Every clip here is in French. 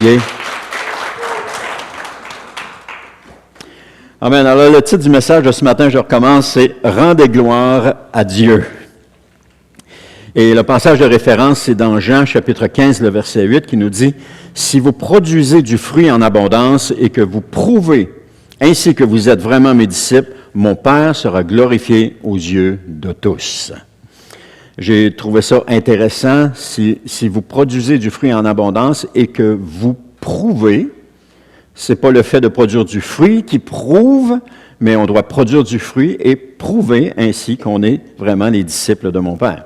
pied. Amen. Alors, le titre du message de ce matin, je recommence, c'est « Rendez gloire à Dieu ». Et le passage de référence, c'est dans Jean, chapitre 15, le verset 8, qui nous dit « Si vous produisez du fruit en abondance et que vous prouvez ainsi que vous êtes vraiment mes disciples, mon Père sera glorifié aux yeux de tous. » J'ai trouvé ça intéressant. Si vous produisez du fruit en abondance et que vous prouvez, c'est pas le fait de produire du fruit qui prouve, mais on doit produire du fruit et prouver ainsi qu'on est vraiment les disciples de mon Père.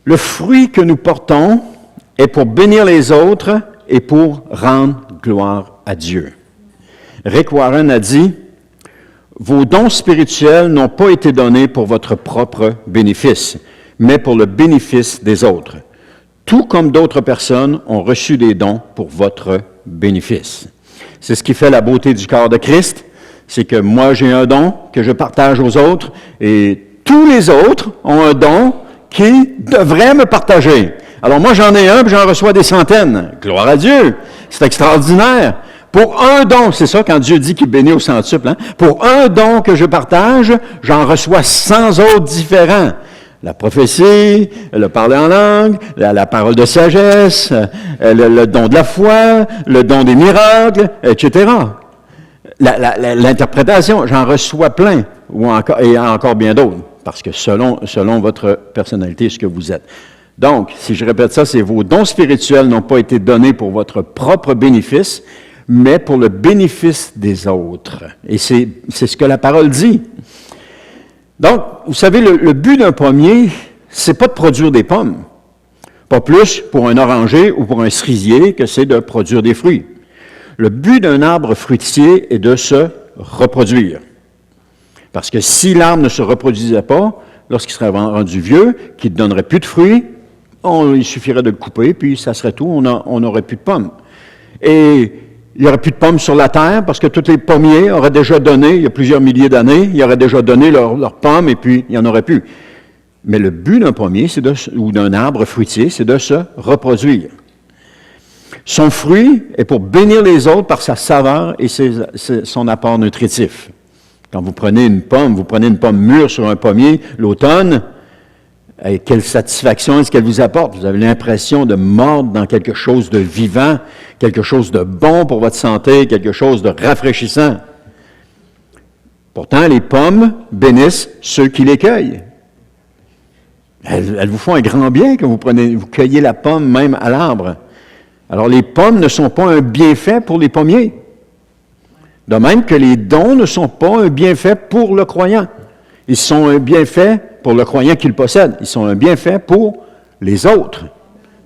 Le fruit que nous portons est pour bénir les autres et pour rendre gloire à Dieu. Rick Warren a dit « Vos dons spirituels n'ont pas été donnés pour votre propre bénéfice, mais pour le bénéfice des autres. Tout comme d'autres personnes ont reçu des dons pour votre bénéfice. » C'est ce qui fait la beauté du corps de Christ, c'est que moi j'ai un don que je partage aux autres et tous les autres ont un don qui devrait me partager. Alors moi, j'en ai un, puis j'en reçois des centaines. Gloire à Dieu! C'est extraordinaire. Pour un don, c'est ça quand Dieu dit qu'il bénit au centuple, hein? Pour un don que je partage, j'en reçois 100 autres différents. La prophétie, le parler en langue, la parole de sagesse, le don de la foi, le don des miracles, etc. L'interprétation, j'en reçois plein, et encore bien d'autres. Parce que selon votre personnalité, ce que vous êtes. Donc, si je répète ça, c'est vos dons spirituels n'ont pas été donnés pour votre propre bénéfice, mais pour le bénéfice des autres. Et c'est ce que la parole dit. Donc, vous savez, le but d'un pommier, c'est pas de produire des pommes. Pas plus pour un oranger ou pour un cerisier que c'est de produire des fruits. Le but d'un arbre fruitier est de se reproduire. Parce que si l'arbre ne se reproduisait pas, lorsqu'il serait rendu vieux, qu'il ne donnerait plus de fruits, il suffirait de le couper, puis ça serait tout, on n'aurait plus de pommes. Et il n'y aurait plus de pommes sur la terre, parce que tous les pommiers auraient déjà donné, il y a plusieurs milliers d'années, ils auraient déjà donné leurs pommes, et puis il n'y en aurait plus. Mais le but d'un pommier, ou d'un arbre fruitier, c'est de se reproduire. Son fruit est pour bénir les autres par sa saveur et son apport nutritif. Quand vous prenez une pomme mûre sur un pommier l'automne, quelle satisfaction est-ce qu'elle vous apporte? Vous avez l'impression de mordre dans quelque chose de vivant, quelque chose de bon pour votre santé, quelque chose de rafraîchissant. Pourtant, les pommes bénissent ceux qui les cueillent. Elles vous font un grand bien quand vous cueillez la pomme même à l'arbre. Alors, les pommes ne sont pas un bienfait pour les pommiers. De même que les dons ne sont pas un bienfait pour le croyant. Ils sont un bienfait pour le croyant qui le possède. Ils sont un bienfait pour les autres.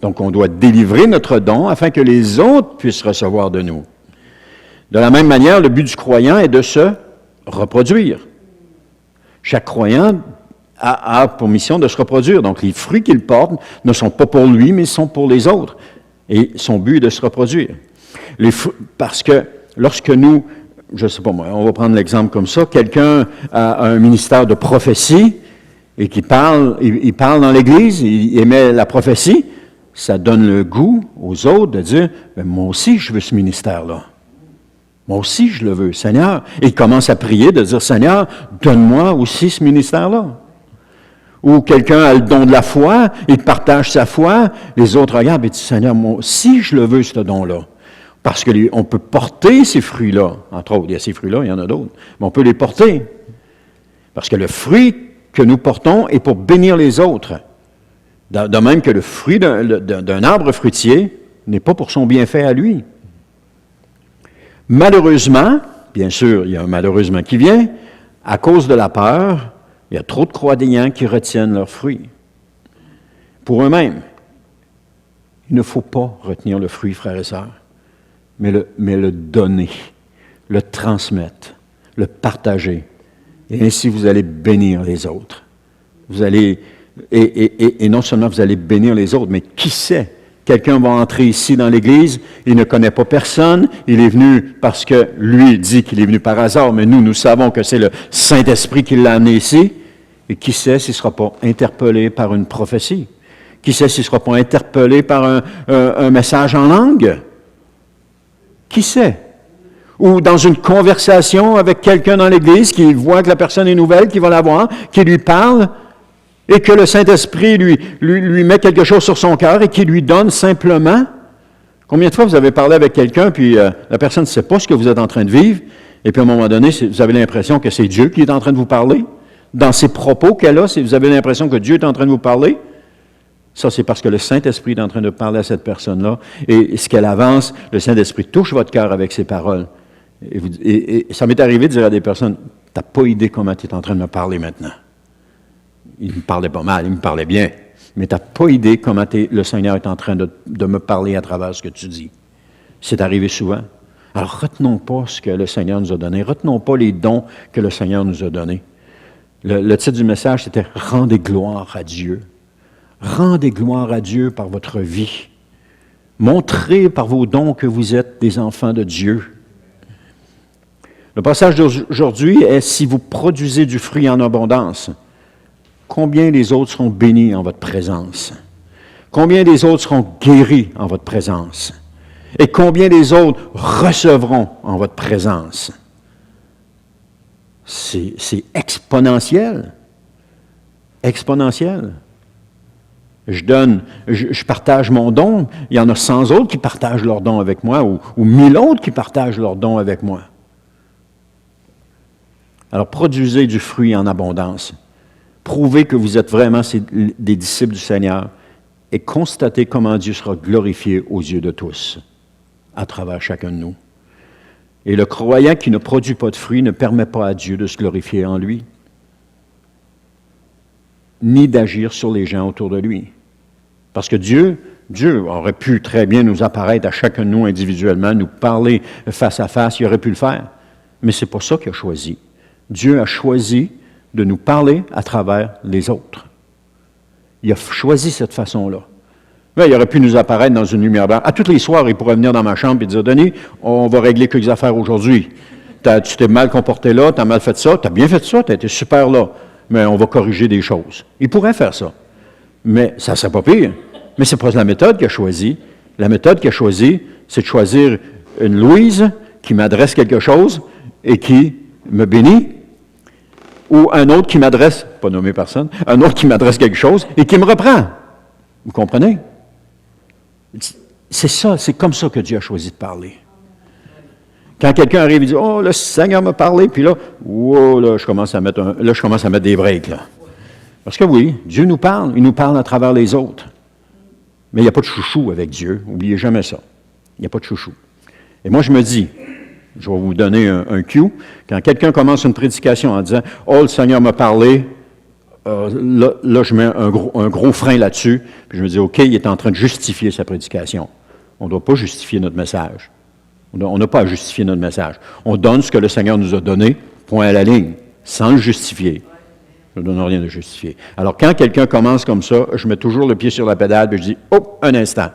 Donc, on doit délivrer notre don afin que les autres puissent recevoir de nous. De la même manière, le but du croyant est de se reproduire. Chaque croyant a pour mission de se reproduire. Donc, les fruits qu'il porte ne sont pas pour lui, mais sont pour les autres. Et son but est de se reproduire. Parce que lorsque nous... Je ne sais pas moi, on va prendre l'exemple comme ça. Quelqu'un a un ministère de prophétie et qui parle, il parle dans l'Église, il émet la prophétie, ça donne le goût aux autres de dire « moi aussi je veux ce ministère-là. Moi aussi je le veux, Seigneur. » Et il commence à prier, de dire « Seigneur, donne-moi aussi ce ministère-là. » Ou quelqu'un a le don de la foi, il partage sa foi, les autres regardent et disent « Seigneur, moi aussi je le veux, ce don-là. » Parce qu'on peut porter ces fruits-là. Entre autres, il y a ces fruits-là, il y en a d'autres. Mais on peut les porter. Parce que le fruit que nous portons est pour bénir les autres. De même que le fruit d'un arbre fruitier n'est pas pour son bienfait à lui. Malheureusement, bien sûr, il y a un malheureusement qui vient, à cause de la peur, il y a trop de croyants qui retiennent leurs fruits. Pour eux-mêmes. Il ne faut pas retenir le fruit, frères et sœurs. Mais le donner, le transmettre, le partager. Et ainsi, vous allez bénir les autres. Vous allez, et non seulement vous allez bénir les autres, mais qui sait? Quelqu'un va entrer ici dans l'Église, il ne connaît pas personne, il est venu parce que lui dit qu'il est venu par hasard, mais nous savons que c'est le Saint-Esprit qui l'a amené ici. Et qui sait s'il ne sera pas interpellé par une prophétie? Qui sait s'il ne sera pas interpellé par un message en langue? Qui sait? Ou dans une conversation avec quelqu'un dans l'Église qui voit que la personne est nouvelle, qui va la voir, qui lui parle, et que le Saint-Esprit lui met quelque chose sur son cœur et qui lui donne simplement. Combien de fois vous avez parlé avec quelqu'un, puis la personne ne sait pas ce que vous êtes en train de vivre, et puis à un moment donné, vous avez l'impression que c'est Dieu qui est en train de vous parler? Dans ses propos qu'elle a, vous avez l'impression que Dieu est en train de vous parler? Ça, c'est parce que le Saint-Esprit est en train de parler à cette personne-là, et ce qu'elle avance, le Saint-Esprit touche votre cœur avec ses paroles. Et ça m'est arrivé de dire à des personnes, « T'as pas idée comment tu es en train de me parler maintenant. » Il me parlait pas mal, il me parlait bien, mais tu n'as pas idée comment le Seigneur est en train de me parler à travers ce que tu dis. C'est arrivé souvent. Alors, retenons pas ce que le Seigneur nous a donné, retenons pas les dons que le Seigneur nous a donnés. Le titre du message, c'était « Rendez gloire à Dieu ». Rendez gloire à Dieu par votre vie. Montrez par vos dons que vous êtes des enfants de Dieu. Le passage d'aujourd'hui est « Si vous produisez du fruit en abondance », combien les autres seront bénis en votre présence? Combien les autres seront guéris en votre présence? Et combien les autres recevront en votre présence? C'est exponentiel. Exponentiel. Je partage mon don. Il y en a 100 autres qui partagent leur don avec moi, ou 1000 autres qui partagent leur don avec moi. Alors, produisez du fruit en abondance. Prouvez que vous êtes vraiment des disciples du Seigneur et constatez comment Dieu sera glorifié aux yeux de tous, à travers chacun de nous. Et le croyant qui ne produit pas de fruit ne permet pas à Dieu de se glorifier en lui, ni d'agir sur les gens autour de lui. Parce que Dieu aurait pu très bien nous apparaître à chacun de nous individuellement, nous parler face à face, il aurait pu le faire. Mais ce n'est pas ça qu'il a choisi. Dieu a choisi de nous parler à travers les autres. Il a choisi cette façon-là. Là, il aurait pu nous apparaître dans une lumière blanche. À tous les soirs, il pourrait venir dans ma chambre et dire « Denis, on va régler quelques affaires aujourd'hui. Tu t'es mal comporté là, tu as mal fait ça, tu as bien fait ça, tu as été super là, mais on va corriger des choses. » Il pourrait faire ça. Mais ça ne serait pas pire. Mais ce n'est pas la méthode qu'il a choisie. La méthode qu'il a choisie, c'est de choisir une Louise qui m'adresse quelque chose et qui me bénit, ou un autre qui m'adresse, pas nommé personne, un autre qui m'adresse quelque chose et qui me reprend. Vous comprenez? C'est ça, c'est comme ça que Dieu a choisi de parler. Quand quelqu'un arrive et dit « Oh, le Seigneur m'a parlé », puis là, oh, là, je commence à mettre des breaks, là. Parce que oui, Dieu nous parle, il nous parle à travers les autres. Mais il n'y a pas de chouchou avec Dieu, n'oubliez jamais ça. Il n'y a pas de chouchou. Et moi, je me dis, je vais vous donner un cue. Quand quelqu'un commence une prédication en disant « Oh, le Seigneur m'a parlé », là, je mets un gros frein là-dessus, puis je me dis « OK, il est en train de justifier sa prédication. » On ne doit pas justifier notre message. On n'a pas à justifier notre message. On donne ce que le Seigneur nous a donné, point à la ligne, sans le justifier. Je ne donne rien de justifier. Alors, quand quelqu'un commence comme ça, je mets toujours le pied sur la pédale, puis je dis « Oh, un instant »,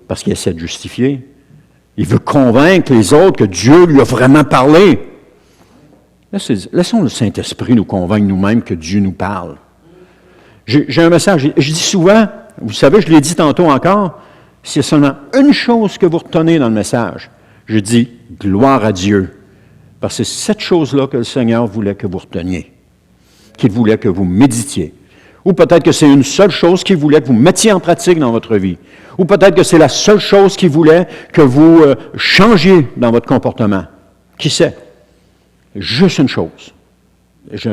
parce qu'il essaie de justifier. Il veut convaincre les autres que Dieu lui a vraiment parlé. Laissons le Saint-Esprit nous convaincre nous-mêmes que Dieu nous parle. J'ai un message, je dis souvent, vous savez, je l'ai dit tantôt encore, s'il y a seulement une chose que vous retenez dans le message, je dis « gloire à Dieu ». Parce que c'est cette chose-là que le Seigneur voulait que vous reteniez, qu'il voulait que vous méditiez. Ou peut-être que c'est une seule chose qu'il voulait que vous mettiez en pratique dans votre vie. Ou peut-être que c'est la seule chose qu'il voulait que vous changiez dans votre comportement. Qui sait? Juste une chose. Je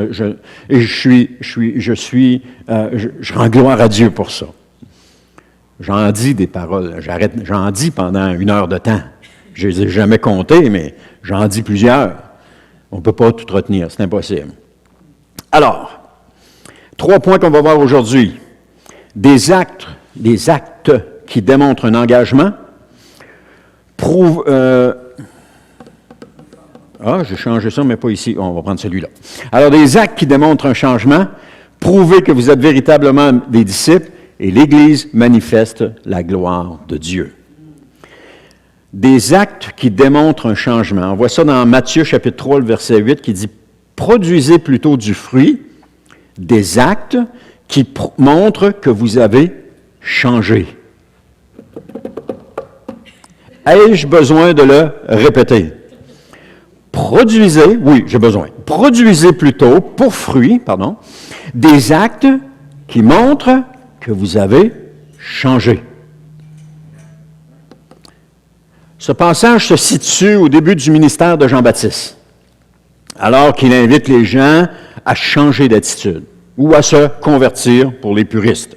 rends gloire à Dieu pour ça. J'en dis des paroles. J'en dis pendant 1 heure de temps. Je ne les ai jamais comptées, mais j'en dis plusieurs. On ne peut pas tout retenir, c'est impossible. Alors, 3 points qu'on va voir aujourd'hui. Des actes qui démontrent un engagement, j'ai changé ça, mais pas ici. On va prendre celui-là. Alors, des actes qui démontrent un changement, prouvez que vous êtes véritablement des disciples, et l'Église manifeste la gloire de Dieu. Des actes qui démontrent un changement. On voit ça dans Matthieu, chapitre 3, le verset 8, qui dit « Produisez plutôt du fruit, des actes qui montrent que vous avez changé. » Ai-je besoin de le répéter? Produisez, oui, j'ai besoin. Produisez plutôt, pour fruit, des actes qui montrent que vous avez changé. Ce passage se situe au début du ministère de Jean-Baptiste, alors qu'il invite les gens à changer d'attitude ou à se convertir pour les puristes,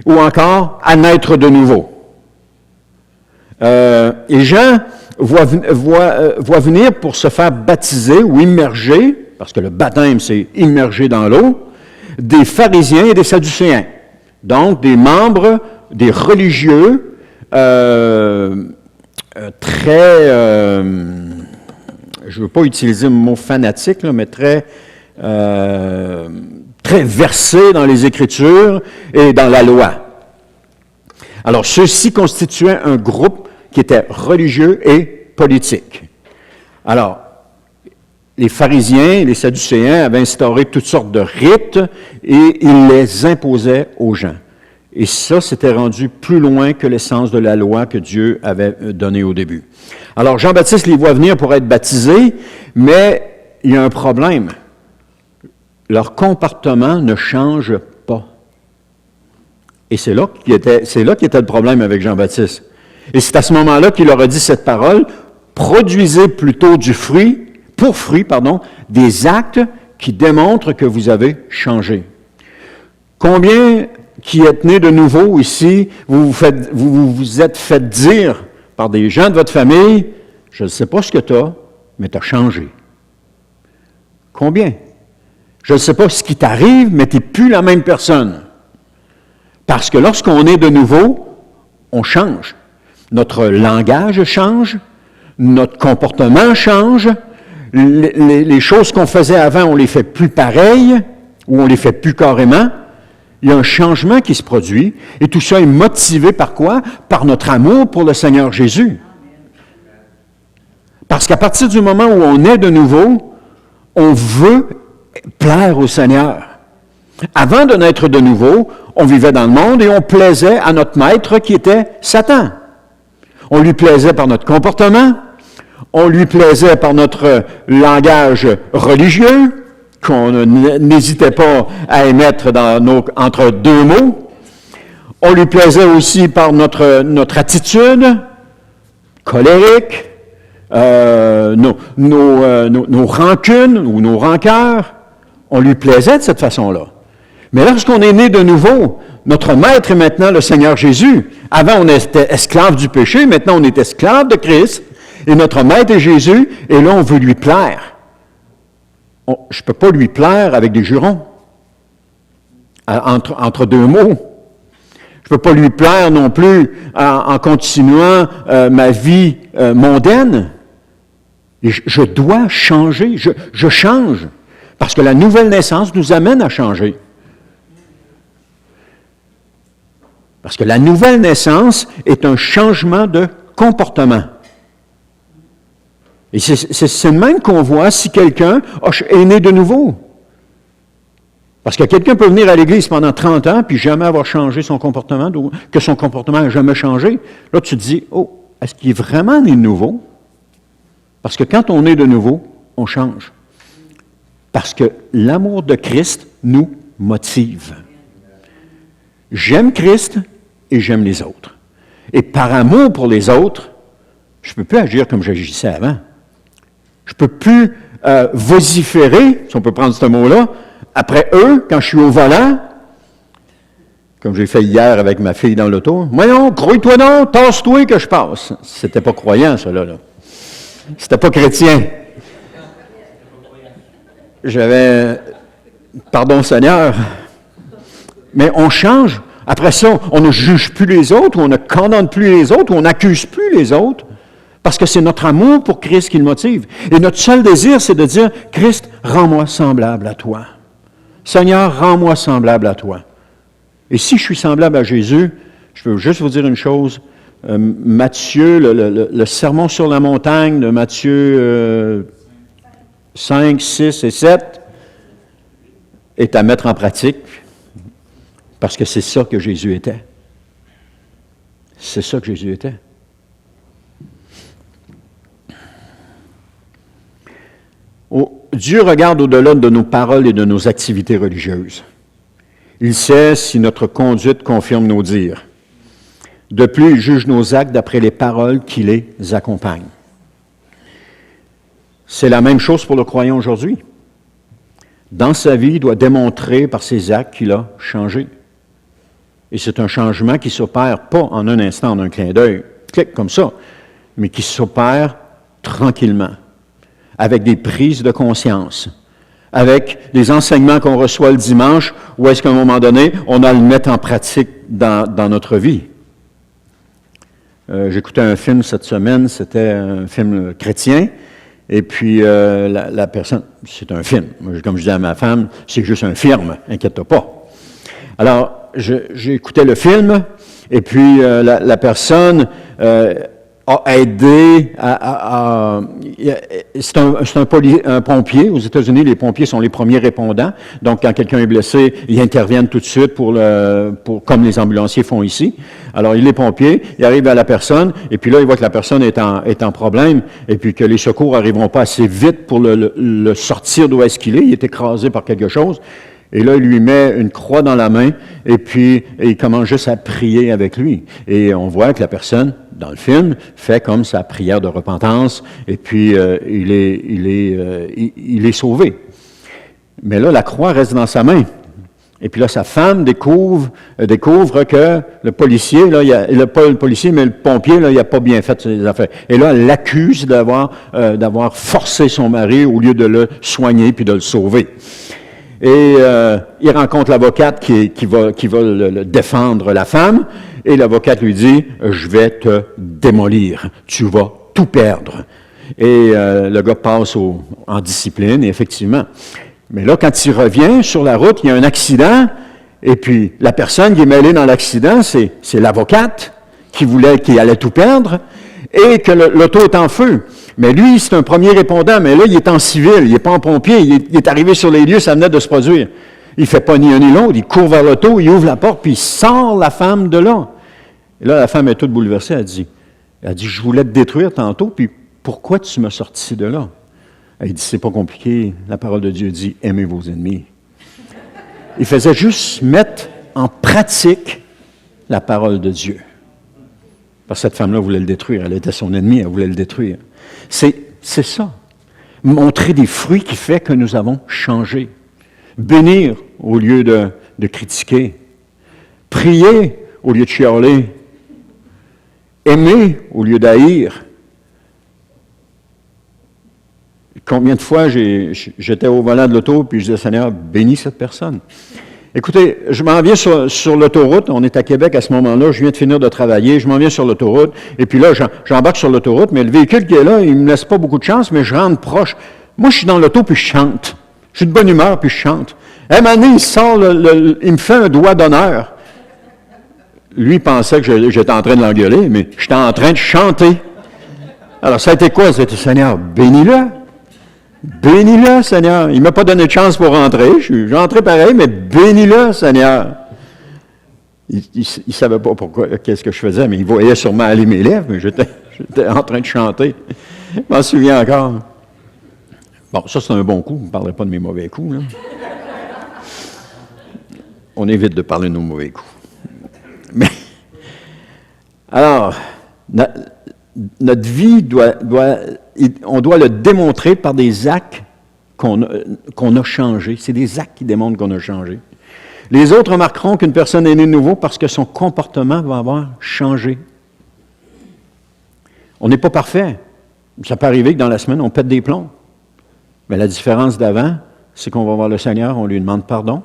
ou encore à naître de nouveau. Et Jean voit venir pour se faire baptiser ou immerger, parce que le baptême, c'est immerger dans l'eau, des pharisiens et des sadducéens, donc des membres, des religieux très, je ne veux pas utiliser le mot fanatique, là, mais très versés dans les Écritures et dans la loi. Alors, ceux-ci constituaient un groupe qui était religieux et politique. Alors, les pharisiens et les sadducéens avaient instauré toutes sortes de rites et ils les imposaient aux gens. Et ça, c'était rendu plus loin que l'essence de la loi que Dieu avait donnée au début. Alors, Jean-Baptiste les voit venir pour être baptisés, mais il y a un problème. Leur comportement ne change pas. Et c'est là qu'était le problème avec Jean-Baptiste. Et c'est à ce moment-là qu'il leur a dit cette parole, « Produisez plutôt des actes qui démontrent que vous avez changé. » Combien qui êtes nés de nouveau ici, vous vous êtes fait dire par des gens de votre famille, « Je ne sais pas ce que tu as, mais tu as changé. » Combien? Je ne sais pas ce qui t'arrive, mais tu n'es plus la même personne. Parce que lorsqu'on est de nouveau, on change. Notre langage change, notre comportement change, les choses qu'on faisait avant, on les fait plus pareilles, ou on les fait plus carrément. Il y a un changement qui se produit, et tout ça est motivé par quoi? Par notre amour pour le Seigneur Jésus. Parce qu'à partir du moment où on est de nouveau, on veut plaire au Seigneur. Avant de naître de nouveau, on vivait dans le monde et on plaisait à notre maître qui était Satan. On lui plaisait par notre comportement, on lui plaisait par notre langage religieux, qu'on n'hésitait pas à émettre entre deux mots. On lui plaisait aussi par notre attitude colérique, nos rancunes ou nos rancœurs. On lui plaisait de cette façon-là. Mais lorsqu'on est né de nouveau, notre maître est maintenant le Seigneur Jésus. Avant, on était esclave du péché, maintenant on est esclave de Christ, et notre maître est Jésus, et là, on veut lui plaire. Je ne peux pas lui plaire avec des jurons, entre deux mots. Je ne peux pas lui plaire non plus en continuant ma vie mondaine. Et je dois changer, je change, parce que la nouvelle naissance nous amène à changer. Parce que la nouvelle naissance est un changement de comportement. Et c'est le même qu'on voit si quelqu'un est né de nouveau. Parce que quelqu'un peut venir à l'Église pendant 30 ans puis jamais avoir changé son comportement, que son comportement n'a jamais changé. Là, tu te dis, oh, est-ce qu'il est vraiment né de nouveau? Parce que quand on est de nouveau, on change. Parce que l'amour de Christ nous motive. J'aime Christ et j'aime les autres. Et par amour pour les autres, je ne peux plus agir comme j'agissais avant. Je ne peux plus vociférer, si on peut prendre ce mot-là, après eux, quand je suis au volant, comme j'ai fait hier avec ma fille dans l'auto. « Voyons, grouille-toi non, tasse-toi que je passe. » C'était pas croyant, cela, là. C'était pas chrétien. J'avais... Pardon, Seigneur. Mais on change. Après ça, on ne juge plus les autres, ou on ne condamne plus les autres, ou on n'accuse plus les autres, parce que c'est notre amour pour Christ qui le motive. Et notre seul désir, c'est de dire, « Christ, rends-moi semblable à toi. Seigneur, rends-moi semblable à toi. » Et si je suis semblable à Jésus, je peux juste vous dire une chose, Matthieu, le sermon sur la montagne de Matthieu 5, 6 et 7 est à mettre en pratique, parce que c'est ça que Jésus était. C'est ça que Jésus était. Dieu regarde au-delà de nos paroles et de nos activités religieuses. Il sait si notre conduite confirme nos dires. De plus, il juge nos actes d'après les paroles qui les accompagnent. C'est la même chose pour le croyant aujourd'hui. Dans sa vie, il doit démontrer par ses actes qu'il a changé. Et c'est un changement qui ne s'opère pas en un instant, en un clin d'œil, clic comme ça, mais qui s'opère tranquillement, avec des prises de conscience, avec des enseignements qu'on reçoit le dimanche, ou est-ce qu'à un moment donné, on a à le mettre en pratique dans notre vie. J'écoutais un film cette semaine, c'était un film chrétien, et puis la personne, c'est un film, comme je dis à ma femme, c'est juste un film, inquiète-toi pas. Alors, j'écoutais le film, et puis la personne a aidé c'est un pompier. Aux États-Unis, les pompiers sont les premiers répondants. Donc, quand quelqu'un est blessé, ils interviennent tout de suite comme les ambulanciers font ici. Alors, il est pompier, il arrive à la personne, et puis là, il voit que la personne est en problème, et puis que les secours n'arriveront pas assez vite pour le sortir d'où est-ce qu'il est. Il est écrasé par quelque chose. Et là, il lui met une croix dans la main, et puis il commence juste à prier avec lui. Et on voit que la personne, dans le film, fait comme sa prière de repentance, et puis il est sauvé. Mais là, la croix reste dans sa main. Et puis là, sa femme découvre que le policier, là, pas le policier, mais le pompier, là, il n'a pas bien fait ses affaires. Et là, elle l'accuse d'avoir forcé son mari au lieu de le soigner puis de le sauver. Et il rencontre l'avocate qui va le défendre la femme, et l'avocate lui dit « Je vais te démolir, tu vas tout perdre. » Et le gars passe en discipline, et effectivement. Mais là, quand il revient sur la route, il y a un accident, et puis la personne qui est mêlée dans l'accident, c'est l'avocate qui allait tout perdre, et que l'auto est en feu. Mais lui, c'est un premier répondant, mais là, il est en civil, il n'est pas en pompier, il est arrivé sur les lieux, ça venait de se produire. Il ne fait pas ni un ni l'autre, il court vers l'auto, il ouvre la porte, puis il sort la femme de là. Et là, la femme est toute bouleversée, elle dit, je voulais te détruire tantôt, puis pourquoi tu m'as sorti de là? Elle dit, c'est pas compliqué, la parole de Dieu dit, aimez vos ennemis. Il faisait juste mettre en pratique la parole de Dieu. Parce que cette femme-là voulait le détruire, elle était son ennemie, elle voulait le détruire. C'est ça. Montrer des fruits qui fait que nous avons changé. Bénir au lieu de critiquer. Prier au lieu de chialer. Aimer au lieu d'haïr. Combien de fois j'étais au volant de l'auto puis je disais, Seigneur, bénis cette personne. Écoutez, je m'en viens sur l'autoroute, on est à Québec à ce moment-là, je viens de finir de travailler, je m'en viens sur l'autoroute, et puis là, j'embarque sur l'autoroute, mais le véhicule qui est là, il ne me laisse pas beaucoup de chance, mais je rentre proche. Moi, je suis dans l'auto, puis je chante. Je suis de bonne humeur, puis je chante. À un moment donné, il sort, il me fait un doigt d'honneur. Lui, il pensait que j'étais en train de l'engueuler, mais j'étais en train de chanter. Alors, ça a été quoi? C'était, Seigneur, bénis-le. Bénis-le, Seigneur. Il ne m'a pas donné de chance pour rentrer. Je suis rentré pareil, mais bénis-le, Seigneur. Il ne savait pas qu'est-ce que je faisais, mais il voyait sûrement aller mes lèvres, mais j'étais en train de chanter. Je m'en souviens encore. Bon, ça, c'est un bon coup. Vous ne parlerez pas de mes mauvais coups, là. On évite de parler de nos mauvais coups. Mais, alors, notre vie on doit le démontrer par des actes qu'on a changés. C'est des actes qui démontrent qu'on a changé. Les autres remarqueront qu'une personne est née de nouveau parce que son comportement va avoir changé. On n'est pas parfait. Ça peut arriver que dans la semaine, on pète des plombs. Mais la différence d'avant, c'est qu'on va voir le Seigneur, on lui demande pardon,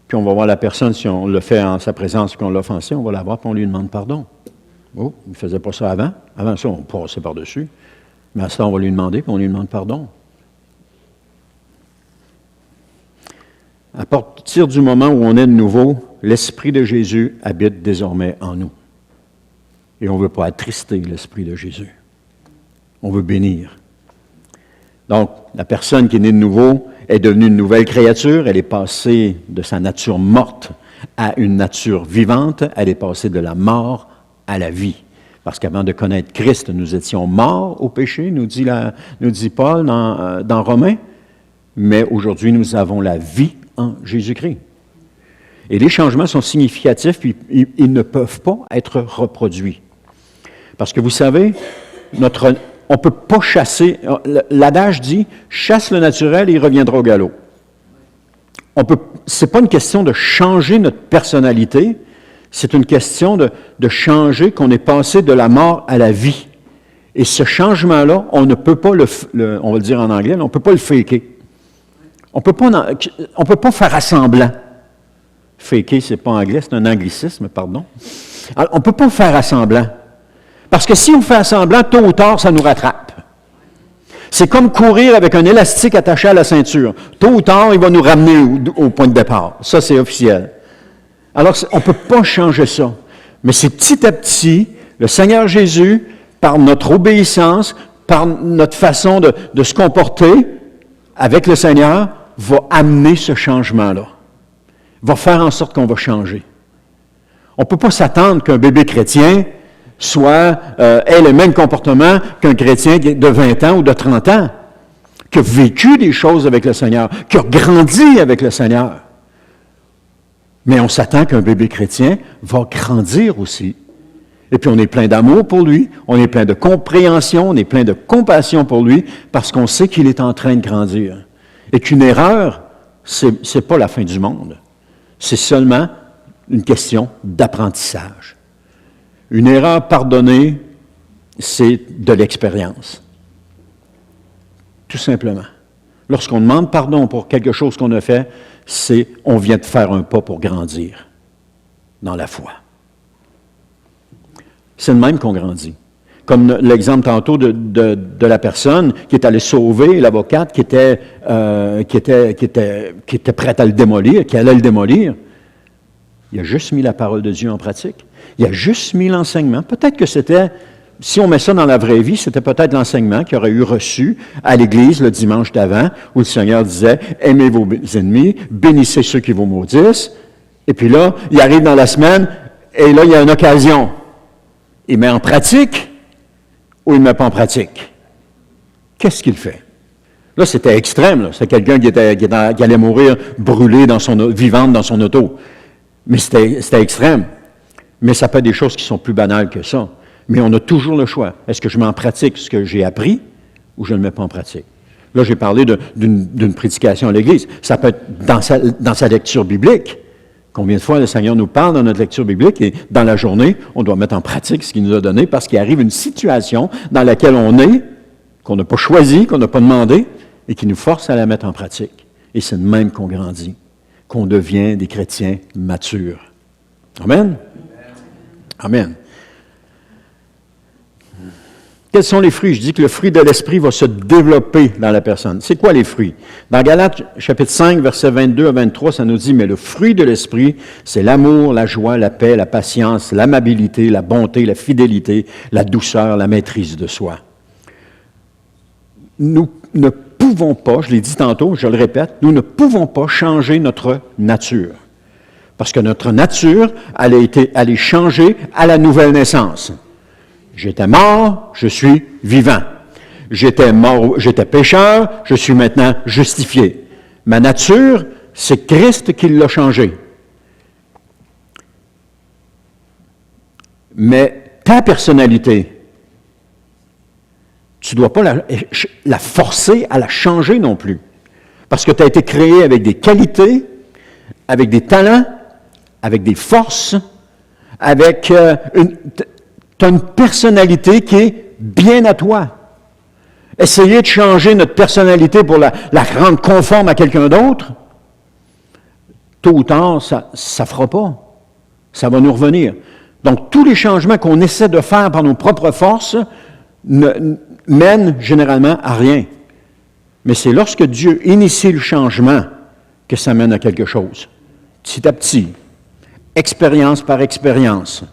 puis on va voir la personne, si on le fait en sa présence, qu'on l'a offensé, on va la voir, puis on lui demande pardon. Oh, il ne faisait pas ça avant. Avant ça, on passait par-dessus. Mais à ça, on va lui demander, puis on lui demande pardon. À partir du moment où on est de nouveau, l'Esprit de Jésus habite désormais en nous. Et on ne veut pas attrister l'Esprit de Jésus. On veut bénir. Donc, la personne qui est née de nouveau est devenue une nouvelle créature. Elle est passée de sa nature morte à une nature vivante. Elle est passée de la mort à la vie. Parce qu'avant de connaître Christ, nous étions morts au péché, nous dit Paul dans Romains. mais aujourd'hui, nous avons la vie en Jésus-Christ. Et les changements sont significatifs, puis ils ne peuvent pas être reproduits. Parce que vous savez, on ne peut pas chasser, l'adage dit, chasse le naturel et il reviendra au galop. Ce n'est pas une question de changer notre personnalité, c'est une question de changer, qu'on est passé de la mort à la vie. Et ce changement-là, on ne peut pas on va le dire en anglais, on ne peut pas le faker. On ne peut pas faire à semblant. Faker, ce n'est pas anglais, c'est un anglicisme, pardon. Alors, on ne peut pas faire à semblant. Parce que si on fait à semblant, tôt ou tard, ça nous rattrape. C'est comme courir avec un élastique attaché à la ceinture. Tôt ou tard, il va nous ramener au point de départ. Ça, c'est officiel. Alors, on ne peut pas changer ça. Mais c'est petit à petit, le Seigneur Jésus, par notre obéissance, par notre façon de se comporter avec le Seigneur, va amener ce changement-là. Va faire en sorte qu'on va changer. On ne peut pas s'attendre qu'un bébé chrétien ait le même comportement qu'un chrétien de 20 ans ou de 30 ans, qui a vécu des choses avec le Seigneur, qui a grandi avec le Seigneur. Mais on s'attend qu'un bébé chrétien va grandir aussi. Et puis on est plein d'amour pour lui, on est plein de compréhension, on est plein de compassion pour lui, parce qu'on sait qu'il est en train de grandir. Et qu'une erreur, c'est pas la fin du monde. C'est seulement une question d'apprentissage. Une erreur pardonnée, c'est de l'expérience. Tout simplement. Lorsqu'on demande pardon pour quelque chose qu'on a fait, c'est on vient de faire un pas pour grandir dans la foi. C'est le même qu'on grandit. Comme l'exemple tantôt de la personne qui est allée sauver l'avocate qui était prête à le démolir, qui allait le démolir. Il a juste mis la parole de Dieu en pratique. Il a juste mis l'enseignement. Peut-être que c'était, si on met ça dans la vraie vie, c'était peut-être l'enseignement qu'il aurait eu reçu à l'Église le dimanche d'avant, où le Seigneur disait « Aimez vos ennemis, bénissez ceux qui vous maudissent. » Et puis là, il arrive dans la semaine, et là, il y a une occasion. Il met en pratique ou il ne met pas en pratique? Qu'est-ce qu'il fait? Là, c'était extrême. Là. C'était quelqu'un qui allait mourir brûlé vivante dans son auto. Mais c'était extrême. Mais ça peut être des choses qui sont plus banales que ça. Mais on a toujours le choix. Est-ce que je mets en pratique ce que j'ai appris ou je ne le mets pas en pratique? Là, j'ai parlé d'une prédication à l'Église. Ça peut être dans sa lecture biblique. Combien de fois le Seigneur nous parle dans notre lecture biblique et dans la journée, on doit mettre en pratique ce qu'il nous a donné parce qu'il arrive une situation dans laquelle on est, qu'on n'a pas choisi, qu'on n'a pas demandé et qui nous force à la mettre en pratique. Et c'est de même qu'on grandit, qu'on devient des chrétiens matures. Amen? Amen. Quels sont les fruits? Je dis que le fruit de l'Esprit va se développer dans la personne. C'est quoi les fruits? Dans Galates, chapitre 5, versets 22 à 23, ça nous dit, « Mais le fruit de l'Esprit, c'est l'amour, la joie, la paix, la patience, l'amabilité, la bonté, la fidélité, la douceur, la maîtrise de soi. » Nous ne pouvons pas, je l'ai dit tantôt, je le répète, nous ne pouvons pas changer notre nature. Parce que notre nature, elle est changée à la nouvelle naissance. J'étais mort, je suis vivant. J'étais mort, j'étais pécheur, je suis maintenant justifié. Ma nature, c'est Christ qui l'a changée. Mais ta personnalité, tu ne dois pas la forcer à la changer non plus. Parce que tu as été créé avec des qualités, avec des talents, avec des forces, avec tu as une personnalité qui est bien à toi. Essayer de changer notre personnalité pour la rendre conforme à quelqu'un d'autre, tôt ou tard, ça ne fera pas. Ça va nous revenir. Donc, tous les changements qu'on essaie de faire par nos propres forces mènent généralement à rien. Mais c'est lorsque Dieu initie le changement que ça mène à quelque chose. Petit à petit, expérience par expérience.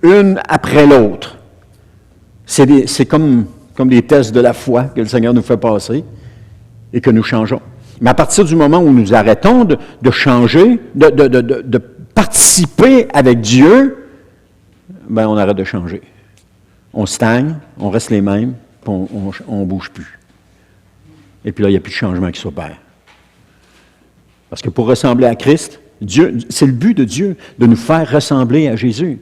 Une après l'autre. C'est comme des tests de la foi que le Seigneur nous fait passer et que nous changeons. Mais à partir du moment où nous arrêtons de changer, de participer avec Dieu, ben on arrête de changer. On stagne, on reste les mêmes, puis on ne bouge plus. Et puis là, il n'y a plus de changement qui s'opère. Parce que pour ressembler à Christ, Dieu, c'est le but de Dieu, de nous faire ressembler à Jésus.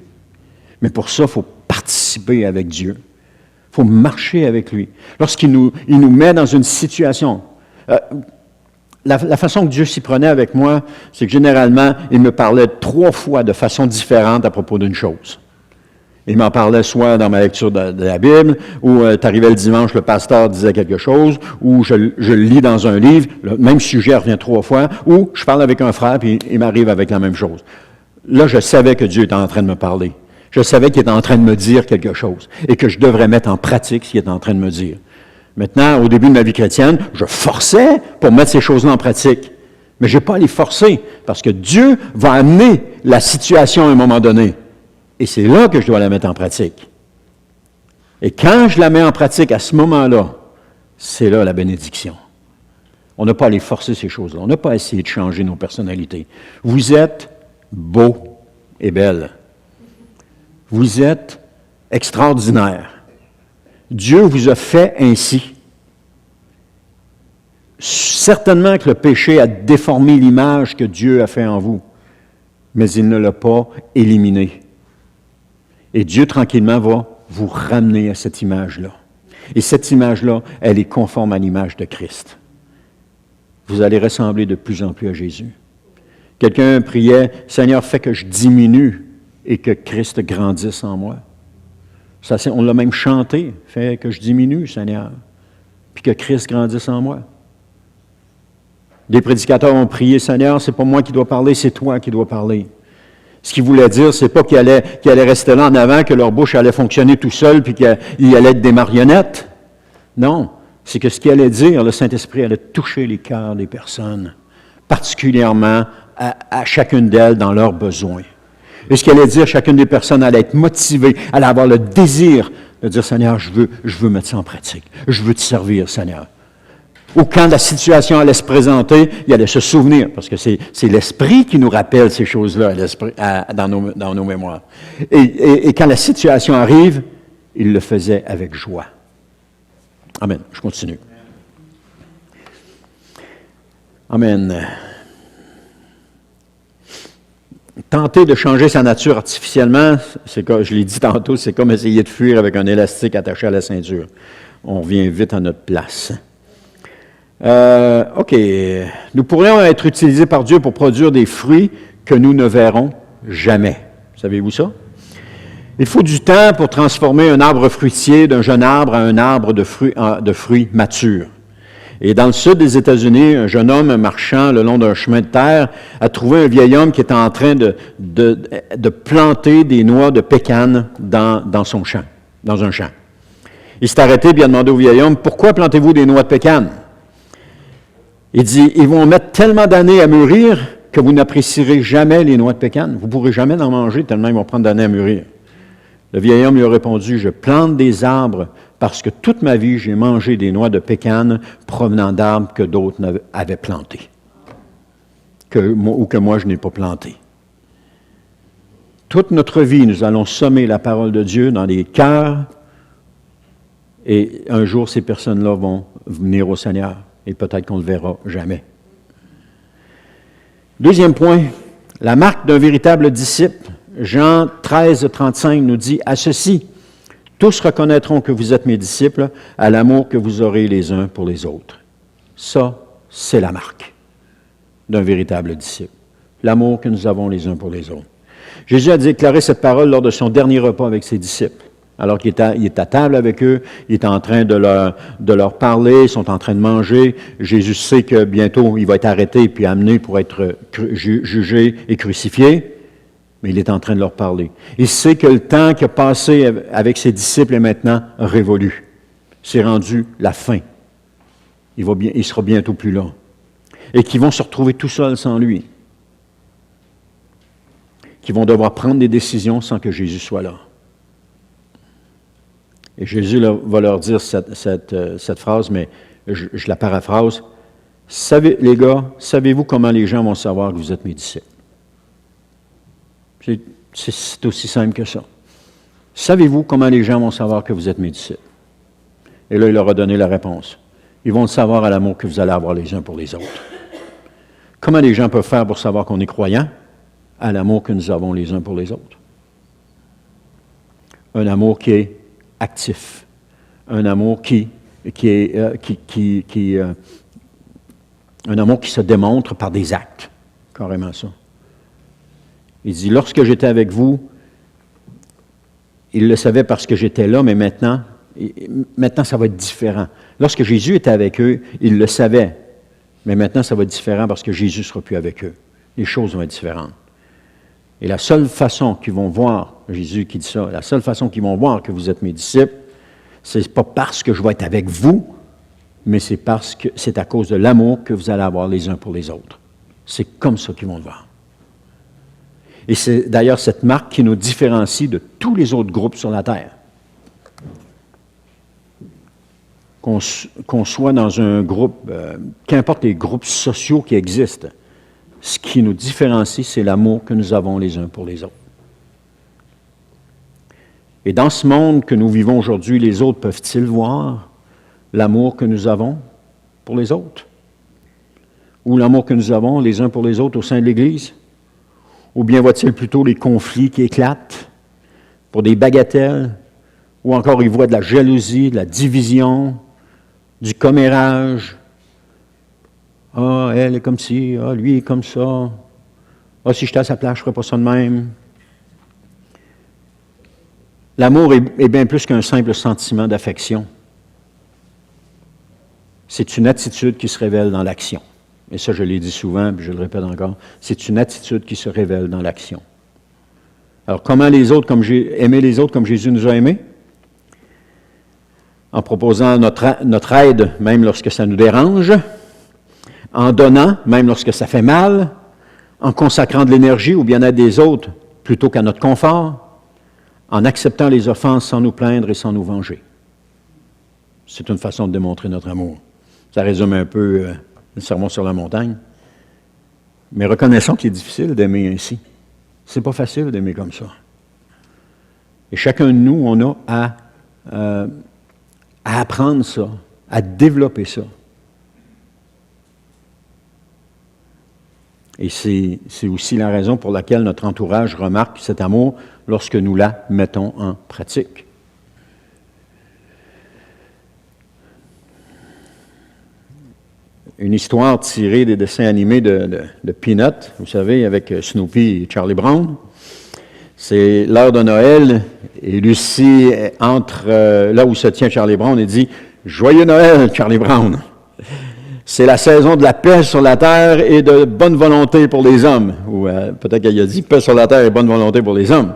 Mais pour ça, il faut participer avec Dieu. Il faut marcher avec lui. Lorsqu'il nous met dans une situation, la façon que Dieu s'y prenait avec moi, c'est que généralement, il me parlait 3 fois de façon différente à propos d'une chose. Il m'en parlait soit dans ma lecture de la Bible, ou t'arrivais le dimanche, le pasteur disait quelque chose, ou je le lis dans un livre, le même sujet revient 3 fois, ou je parle avec un frère, puis il m'arrive avec la même chose. Là, je savais que Dieu était en train de me parler. Je savais qu'il était en train de me dire quelque chose, et que je devrais mettre en pratique ce qu'il était en train de me dire. Maintenant, au début de ma vie chrétienne, je forçais pour mettre ces choses-là en pratique. Mais je n'ai pas à les forcer, parce que Dieu va amener la situation à un moment donné. Et c'est là que je dois la mettre en pratique. Et quand je la mets en pratique à ce moment-là, c'est là la bénédiction. On n'a pas à les forcer ces choses-là. On n'a pas à essayer de changer nos personnalités. Vous êtes beaux et belles. Vous êtes extraordinaires. Dieu vous a fait ainsi. Certainement que le péché a déformé l'image que Dieu a fait en vous, mais il ne l'a pas éliminée. Et Dieu, tranquillement, va vous ramener à cette image-là. Et cette image-là, elle est conforme à l'image de Christ. Vous allez ressembler de plus en plus à Jésus. Quelqu'un priait, « Seigneur, fais que je diminue et que Christ grandisse en moi. » Ça, on l'a même chanté, « Fais que je diminue, Seigneur, puis que Christ grandisse en moi. » Des prédicateurs ont prié, « Seigneur, c'est pas moi qui dois parler, c'est toi qui dois parler. » Ce qu'il voulait dire, c'est pas qu'ils allaient rester là en avant, que leur bouche allait fonctionner tout seul, puis qu'ils allaient être des marionnettes. Non, c'est que ce qu'il allait dire, le Saint-Esprit allait toucher les cœurs des personnes, particulièrement à chacune d'elles dans leurs besoins. Et ce qu'il allait dire, chacune des personnes allait être motivée, allait avoir le désir de dire, Seigneur, je veux mettre ça en pratique. Je veux te servir, Seigneur. Ou quand la situation allait se présenter, il allait se souvenir, parce que c'est l'Esprit qui nous rappelle ces choses-là dans nos mémoires. Et quand la situation arrive, il le faisait avec joie. Amen. Je continue. Amen. Tenter de changer sa nature artificiellement, c'est comme je l'ai dit tantôt, c'est comme essayer de fuir avec un élastique attaché à la ceinture. On revient vite à notre place. OK. Nous pourrions être utilisés par Dieu pour produire des fruits que nous ne verrons jamais. Savez-vous ça? Il faut du temps pour transformer un arbre fruitier d'un jeune arbre à un arbre de fruits matures. Et dans le sud des États-Unis, un jeune homme marchant le long d'un chemin de terre a trouvé un vieil homme qui était en train de planter des noix de pécan dans son champ, dans un champ. Il s'est arrêté et a demandé au vieil homme, « Pourquoi plantez-vous des noix de pécan? » Il dit, « Ils vont mettre tellement d'années à mûrir que vous n'apprécierez jamais les noix de pécan. Vous ne pourrez jamais en manger tellement ils vont prendre d'années à mûrir. » Le vieil homme lui a répondu, « Je plante des arbres parce que toute ma vie, j'ai mangé des noix de pécan provenant d'arbres que d'autres avaient plantés, ou que moi, je n'ai pas plantés. » Toute notre vie, nous allons sommer la parole de Dieu dans les cœurs, et un jour, ces personnes-là vont venir au Seigneur, et peut-être qu'on ne le verra jamais. Deuxième point, la marque d'un véritable disciple. Jean 13, 35 nous dit, « À ceci, tous reconnaîtront que vous êtes mes disciples à l'amour que vous aurez les uns pour les autres. » Ça, c'est la marque d'un véritable disciple. L'amour que nous avons les uns pour les autres. Jésus a déclaré cette parole lors de son dernier repas avec ses disciples. Alors qu'il est à table avec eux, il est en train de leur parler, ils sont en train de manger. Jésus sait que bientôt, il va être arrêté puis amené pour être jugé et crucifié. Mais il est en train de leur parler. Il sait que le temps qu'il a passé avec ses disciples est maintenant révolu. C'est rendu la fin. Il sera bientôt plus là. Et qu'ils vont se retrouver tout seuls sans lui. Qu'ils vont devoir prendre des décisions sans que Jésus soit là. Et Jésus va leur dire cette phrase, mais je la paraphrase. Les gars, savez-vous comment les gens vont savoir que vous êtes mes disciples? C'est aussi simple que ça. Savez-vous comment les gens vont savoir que vous êtes mes disciples? Et là, il leur a donné la réponse. Ils vont le savoir à l'amour que vous allez avoir les uns pour les autres. Comment les gens peuvent faire pour savoir qu'on est croyant? À l'amour que nous avons les uns pour les autres. Un amour qui est actif. Un amour un amour qui se démontre par des actes. Carrément ça. Il dit, lorsque j'étais avec vous, il le savait parce que j'étais là, mais maintenant, ça va être différent. Lorsque Jésus était avec eux, il le savait, mais maintenant, ça va être différent parce que Jésus ne sera plus avec eux. Les choses vont être différentes. Et la seule façon qu'ils vont voir, Jésus qui dit ça, la seule façon qu'ils vont voir que vous êtes mes disciples, c'est pas parce que je vais être avec vous, mais c'est parce que c'est à cause de l'amour que vous allez avoir les uns pour les autres. C'est comme ça qu'ils vont le voir. Et c'est d'ailleurs cette marque qui nous différencie de tous les autres groupes sur la terre. Qu'on soit dans un groupe, qu'importe les groupes sociaux qui existent, ce qui nous différencie, c'est l'amour que nous avons les uns pour les autres. Et dans ce monde que nous vivons aujourd'hui, les autres peuvent-ils voir l'amour que nous avons pour les autres? Ou l'amour que nous avons les uns pour les autres au sein de l'Église? Ou bien voit-il plutôt les conflits qui éclatent pour des bagatelles? Ou encore il voit de la jalousie, de la division, du commérage? Ah, elle est comme ci, ah, lui est comme ça. Ah, si j'étais à sa place, je ne ferais pas ça de même. L'amour est bien plus qu'un simple sentiment d'affection. C'est une attitude qui se révèle dans l'action. Et ça, je l'ai dit souvent, puis je le répète encore, c'est une attitude qui se révèle dans l'action. Alors, comment aimer les autres comme Jésus nous a aimés? En proposant notre aide, même lorsque ça nous dérange, en donnant, même lorsque ça fait mal, en consacrant de l'énergie au bien-être des autres plutôt qu'à notre confort, en acceptant les offenses sans nous plaindre et sans nous venger. C'est une façon de démontrer notre amour. Ça résume un peu le sermon sur la montagne. Mais reconnaissons qu'il est difficile d'aimer ainsi. C'est pas facile d'aimer comme ça. Et chacun de nous, on a à apprendre ça, à développer ça. Et c'est aussi la raison pour laquelle notre entourage remarque cet amour lorsque nous la mettons en pratique. Une histoire tirée des dessins animés de Peanuts, vous savez, avec Snoopy et Charlie Brown. C'est l'heure de Noël et Lucie entre là où se tient Charlie Brown et dit « Joyeux Noël, Charlie Brown !» C'est la saison de la paix sur la terre et de bonne volonté pour les hommes. Ou peut-être qu'elle a dit paix sur la terre et bonne volonté pour les hommes.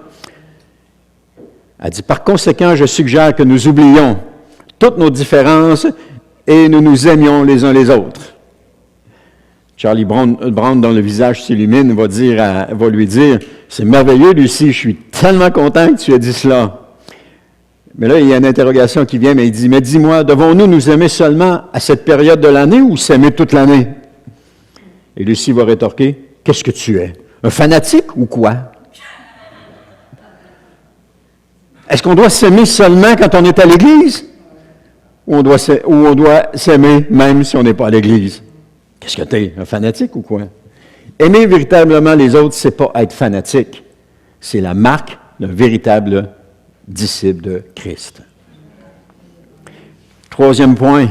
Elle dit, par conséquent, je suggère que nous oublions toutes nos différences et nous nous aimions les uns les autres. Charlie Brown, dont le visage s'illumine, va lui dire, c'est merveilleux, Lucie, je suis tellement content que tu aies dit cela. Mais là, il y a une interrogation qui vient, mais il dit, mais dis-moi, devons-nous nous aimer seulement à cette période de l'année ou s'aimer toute l'année? Et Lucie va rétorquer, qu'est-ce que tu es? Un fanatique ou quoi? Est-ce qu'on doit s'aimer seulement quand on est à l'Église? Ou on doit s'aimer même si on n'est pas à l'Église? Qu'est-ce que t'es? Un fanatique ou quoi? Aimer véritablement les autres, c'est pas être fanatique. C'est la marque d'un véritable disciple de Christ. Troisième point,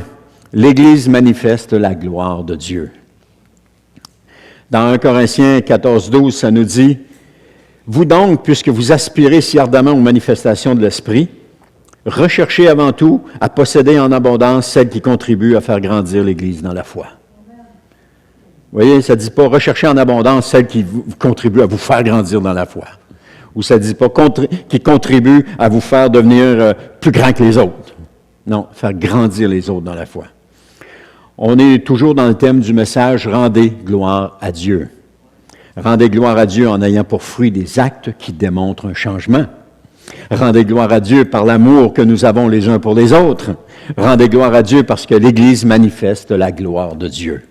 l'Église manifeste la gloire de Dieu. Dans 1 Corinthiens 14, 12, ça nous dit, « Vous donc, puisque vous aspirez si ardemment aux manifestations de l'Esprit, recherchez avant tout à posséder en abondance celles qui contribuent à faire grandir l'Église dans la foi. » Vous voyez, ça ne dit pas « recherchez en abondance celles qui contribuent à vous faire grandir dans la foi ». Ou ça ne dit pas qui contribue à vous faire devenir plus grand que les autres. Non, faire grandir les autres dans la foi. On est toujours dans le thème du message « Rendez gloire à Dieu ». Rendez gloire à Dieu en ayant pour fruit des actes qui démontrent un changement. Rendez gloire à Dieu par l'amour que nous avons les uns pour les autres. Rendez gloire à Dieu parce que l'Église manifeste la gloire de Dieu.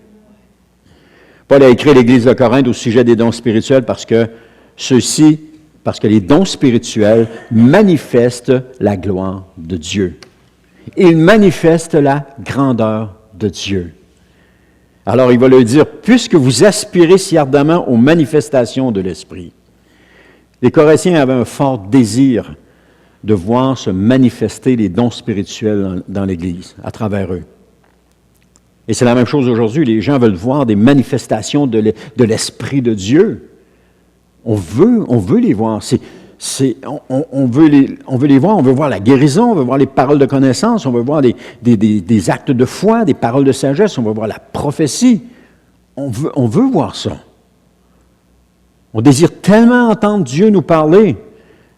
Paul a écrit à l'Église de Corinthe au sujet des dons spirituels parce que les dons spirituels manifestent la gloire de Dieu. Ils manifestent la grandeur de Dieu. Alors il va leur dire, puisque vous aspirez si ardemment aux manifestations de l'Esprit. Les Corinthiens avaient un fort désir de voir se manifester les dons spirituels dans l'Église, à travers eux. Et c'est la même chose aujourd'hui. Les gens veulent voir des manifestations de l'Esprit de Dieu. On veut les voir. On veut les voir. On veut voir la guérison, on veut voir les paroles de connaissance, on veut voir des actes de foi, des paroles de sagesse, on veut voir la prophétie. On veut voir ça. On désire tellement entendre Dieu nous parler,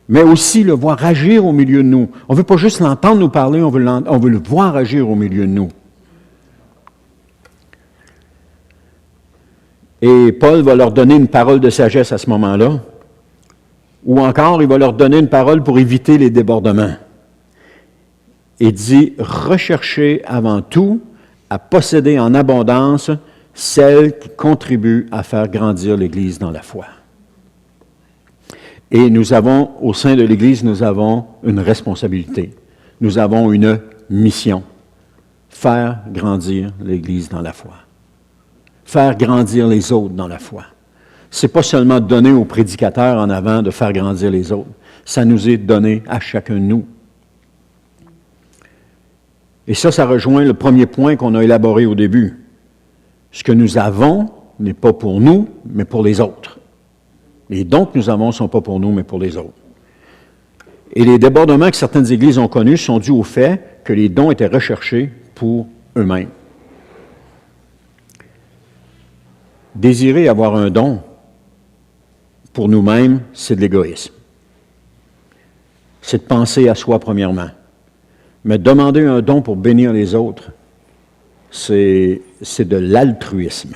mais aussi le voir agir au milieu de nous. On ne veut pas juste l'entendre nous parler, on veut le voir agir au milieu de nous. Et Paul va leur donner une parole de sagesse à ce moment-là, ou encore il va leur donner une parole pour éviter les débordements. Il dit, recherchez avant tout à posséder en abondance celle qui contribue à faire grandir l'Église dans la foi. Et nous avons, au sein de l'Église, nous avons une responsabilité. Nous avons une mission. Faire grandir l'Église dans la foi. Faire grandir les autres dans la foi. Ce n'est pas seulement donné aux prédicateurs en avant de faire grandir les autres. Ça nous est donné à chacun de nous. Et ça rejoint le premier point qu'on a élaboré au début. Ce que nous avons n'est pas pour nous, mais pour les autres. Les dons que nous avons ne sont pas pour nous, mais pour les autres. Et les débordements que certaines églises ont connus sont dus au fait que les dons étaient recherchés pour eux-mêmes. Désirer avoir un don pour nous-mêmes, c'est de l'égoïsme. C'est de penser à soi premièrement. Mais demander un don pour bénir les autres, c'est de l'altruisme.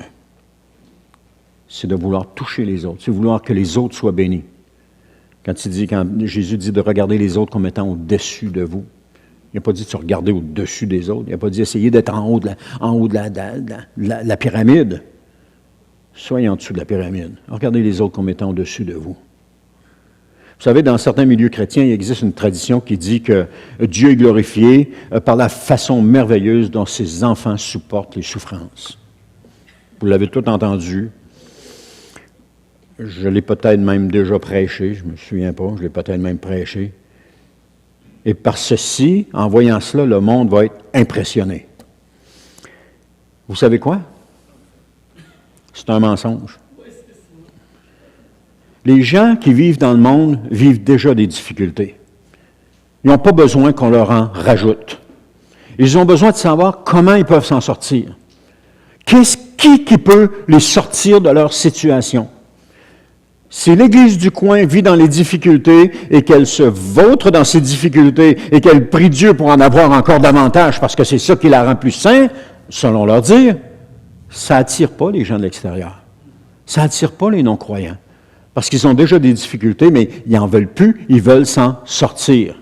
C'est de vouloir toucher les autres, c'est de vouloir que les autres soient bénis. Quand Jésus dit de regarder les autres comme étant au-dessus de vous, il n'a pas dit de se regarder au-dessus des autres, il n'a pas dit essayer d'être en haut de la pyramide. Soyez en dessous de la pyramide. Regardez les autres comme étant au-dessus de vous. Vous savez, dans certains milieux chrétiens, il existe une tradition qui dit que Dieu est glorifié par la façon merveilleuse dont ses enfants supportent les souffrances. Vous l'avez tout entendu. Je l'ai peut-être même déjà prêché, je ne me souviens pas, je l'ai peut-être même prêché. Et par ceci, en voyant cela, le monde va être impressionné. Vous savez quoi? C'est un mensonge. Les gens qui vivent dans le monde vivent déjà des difficultés. Ils n'ont pas besoin qu'on leur en rajoute. Ils ont besoin de savoir comment ils peuvent s'en sortir. Qui peut les sortir de leur situation? Si l'Église du coin vit dans les difficultés et qu'elle se vautre dans ces difficultés et qu'elle prie Dieu pour en avoir encore davantage parce que c'est ça qui la rend plus sainte, selon leur dire, ça n'attire pas les gens de l'extérieur. Ça n'attire pas les non-croyants. Parce qu'ils ont déjà des difficultés, mais ils n'en veulent plus, ils veulent s'en sortir.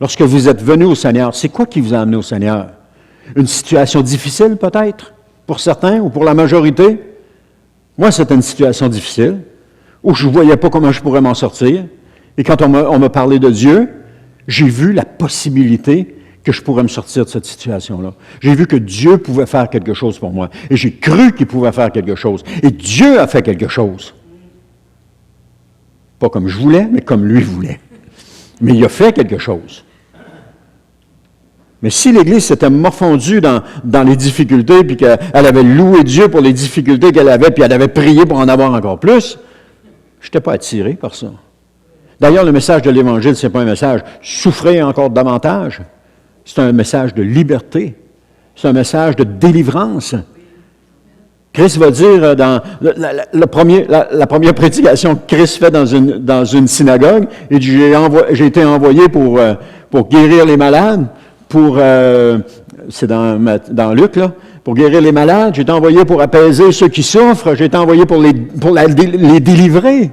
Lorsque vous êtes venu au Seigneur, c'est quoi qui vous a amené au Seigneur? Une situation difficile peut-être, pour certains ou pour la majorité? Moi, c'était une situation difficile, où je ne voyais pas comment je pourrais m'en sortir. Et quand on m'a parlé de Dieu, j'ai vu la possibilité que je pourrais me sortir de cette situation-là. J'ai vu que Dieu pouvait faire quelque chose pour moi. Et j'ai cru qu'il pouvait faire quelque chose. Et Dieu a fait quelque chose. Pas comme je voulais, mais comme lui voulait. Mais il a fait quelque chose. Mais si l'Église s'était morfondue dans les difficultés, puis qu'elle avait loué Dieu pour les difficultés qu'elle avait, puis elle avait prié pour en avoir encore plus, je n'étais pas attiré par ça. D'ailleurs, le message de l'Évangile, ce n'est pas un message « souffrez encore davantage ». C'est un message de liberté. C'est un message de délivrance. Christ va dire dans la première prédication que Christ fait dans une synagogue, il dit j'ai été envoyé pour guérir les malades, c'est dans Luc, là, pour guérir les malades, j'ai été envoyé pour apaiser ceux qui souffrent, j'ai été envoyé pour les délivrer.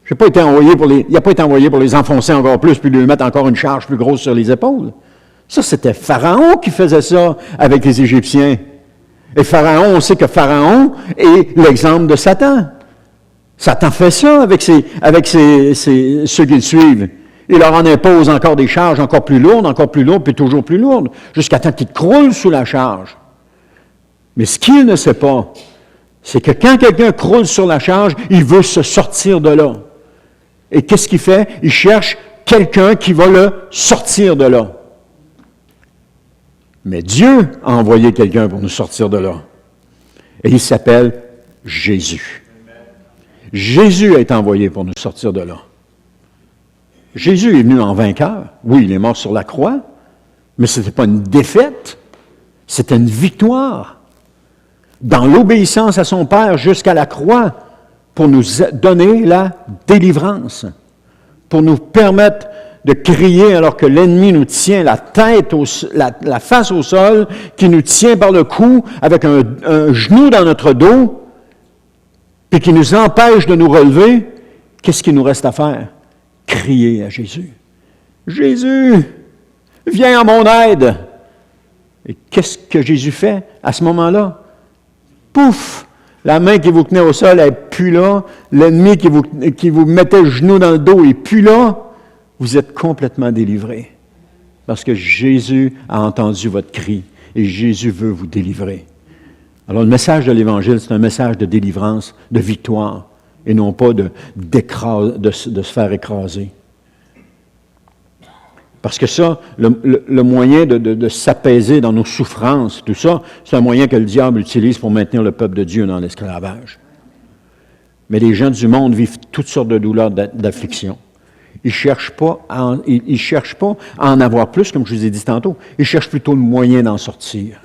Il n'a pas été envoyé pour les enfoncer encore plus, puis lui mettre encore une charge plus grosse sur les épaules. Ça, c'était Pharaon qui faisait ça avec les Égyptiens. Et Pharaon, on sait que Pharaon est l'exemple de Satan. Satan fait ça avec ceux qui le suivent. Il leur en impose encore des charges encore plus lourdes, puis toujours plus lourdes, jusqu'à temps qu'ils croulent sous la charge. Mais ce qu'il ne sait pas, c'est que quand quelqu'un croule sur la charge, il veut se sortir de là. Et qu'est-ce qu'il fait? Il cherche quelqu'un qui va le sortir de là. Mais Dieu a envoyé quelqu'un pour nous sortir de là. Et il s'appelle Jésus. Jésus a été envoyé pour nous sortir de là. Jésus est venu en vainqueur. Oui, il est mort sur la croix, mais ce n'était pas une défaite, c'était une victoire. Dans l'obéissance à son Père jusqu'à la croix, pour nous donner la délivrance, pour nous permettre de crier alors que l'ennemi nous tient la tête, la face au sol, qui nous tient par le cou avec un genou dans notre dos, puis qui nous empêche de nous relever. Qu'est-ce qu'il nous reste à faire? Crier à Jésus. Jésus, viens à mon aide. Et qu'est-ce que Jésus fait à ce moment-là? Pouf! La main qui vous tenait au sol, elle n'est plus là. L'ennemi qui vous mettait le genou dans le dos n'est plus là. Vous êtes complètement délivrés. Parce que Jésus a entendu votre cri et Jésus veut vous délivrer. Alors le message de l'Évangile, c'est un message de délivrance, de victoire, et non pas de se faire écraser. Parce que ça, le moyen de s'apaiser dans nos souffrances, tout ça, c'est un moyen que le diable utilise pour maintenir le peuple de Dieu dans l'esclavage. Mais les gens du monde vivent toutes sortes de douleurs, d'afflictions. Ils ne cherchent pas à en avoir plus, comme je vous ai dit tantôt. Ils cherchent plutôt le moyen d'en sortir.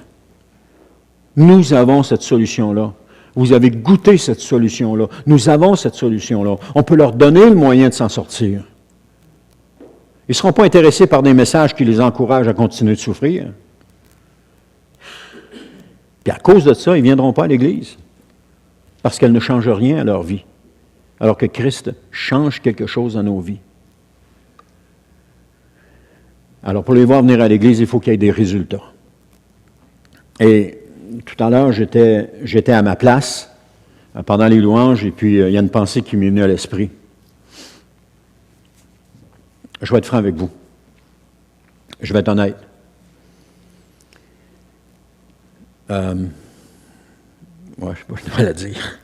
Nous avons cette solution-là. Vous avez goûté cette solution-là. Nous avons cette solution-là. On peut leur donner le moyen de s'en sortir. Ils ne seront pas intéressés par des messages qui les encouragent à continuer de souffrir. Puis à cause de ça, ils ne viendront pas à l'Église. Parce qu'elle ne change rien à leur vie. Alors que Christ change quelque chose dans nos vies. Alors pour les voir venir à l'Église, il faut qu'il y ait des résultats. Et tout à l'heure, j'étais à ma place pendant les louanges, et puis il y a une pensée qui m'est venue à l'esprit. Je vais être franc avec vous. Je vais être honnête. Je ne sais pas, je dois la dire.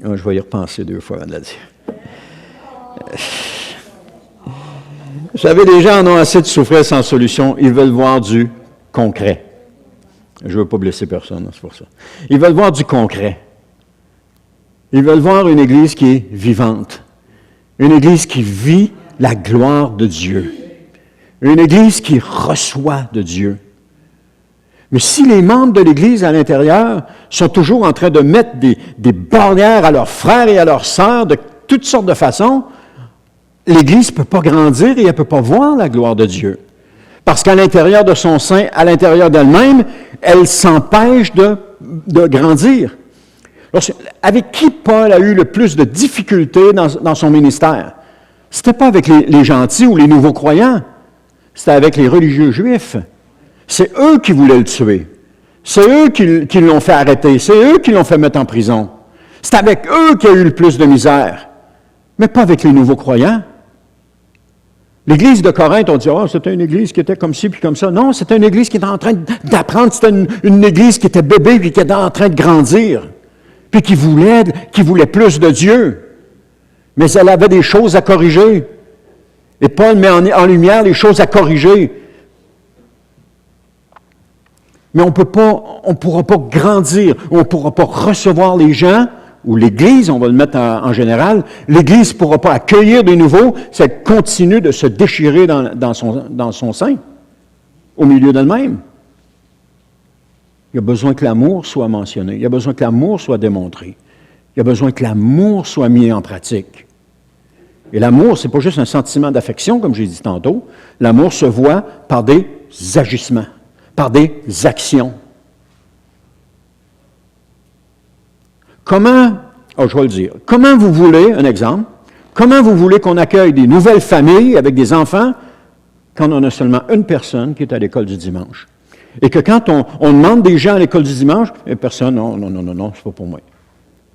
Je vais y repenser 2 fois avant de la dire. Vous savez, les gens en ont assez de souffrir sans solution. Ils veulent voir du concret. Je ne veux pas blesser personne, c'est pour ça. Ils veulent voir du concret. Ils veulent voir une Église qui est vivante. Une Église qui vit la gloire de Dieu. Une Église qui reçoit de Dieu. Mais si les membres de l'Église à l'intérieur sont toujours en train de mettre des barrières à leurs frères et à leurs sœurs de toutes sortes de façons, l'Église ne peut pas grandir et elle ne peut pas voir la gloire de Dieu. Parce qu'à l'intérieur de son sein, à l'intérieur d'elle-même, elle s'empêche de grandir. Avec qui Paul a eu le plus de difficultés dans son ministère? Ce n'était pas avec les gentils ou les nouveaux croyants, c'était avec les religieux juifs. C'est eux qui voulaient le tuer. C'est eux qui l'ont fait arrêter. C'est eux qui l'ont fait mettre en prison. C'est avec eux qu'il y a eu le plus de misère. Mais pas avec les nouveaux croyants. L'Église de Corinthe, on dit, c'était une Église qui était comme ci puis comme ça. Non, c'était une Église qui était en train d'apprendre. C'était une Église qui était bébé puis qui était en train de grandir. Puis qui voulait plus de Dieu. Mais elle avait des choses à corriger. Et Paul met en lumière les choses à corriger. Mais on ne pourra pas grandir, on ne pourra pas recevoir les gens, ou l'Église, on va le mettre en général, l'Église ne pourra pas accueillir des nouveaux si elle continue de se déchirer dans son sein, au milieu d'elle-même. Il y a besoin que l'amour soit mentionné, il y a besoin que l'amour soit démontré, il y a besoin que l'amour soit mis en pratique. Et l'amour, ce n'est pas juste un sentiment d'affection, comme j'ai dit tantôt, l'amour se voit par des agissements. Par des actions. Comment, je vais le dire, comment vous voulez, un exemple, comment vous voulez qu'on accueille des nouvelles familles avec des enfants quand on a seulement une personne qui est à l'école du dimanche? Et que quand on demande des gens à l'école du dimanche, personne, non, c'est pas pour moi.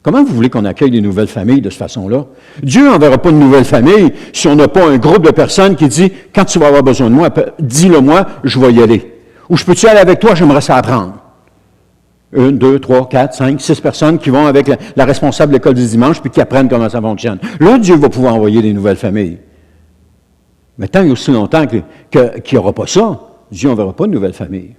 Comment vous voulez qu'on accueille des nouvelles familles de cette façon-là? Dieu n'enverra pas de nouvelles familles si on n'a pas un groupe de personnes qui dit, quand tu vas avoir besoin de moi, dis-le-moi, je vais y aller. Ou je peux-tu aller avec toi, j'aimerais ça apprendre. 1, 2, 3, 4, 5, 6 personnes qui vont avec la responsable de l'école du dimanche puis qui apprennent comment ça fonctionne. Là, Dieu va pouvoir envoyer des nouvelles familles. Mais tant et aussi longtemps qu'il n'y aura pas ça, Dieu n'enverra pas de nouvelles familles.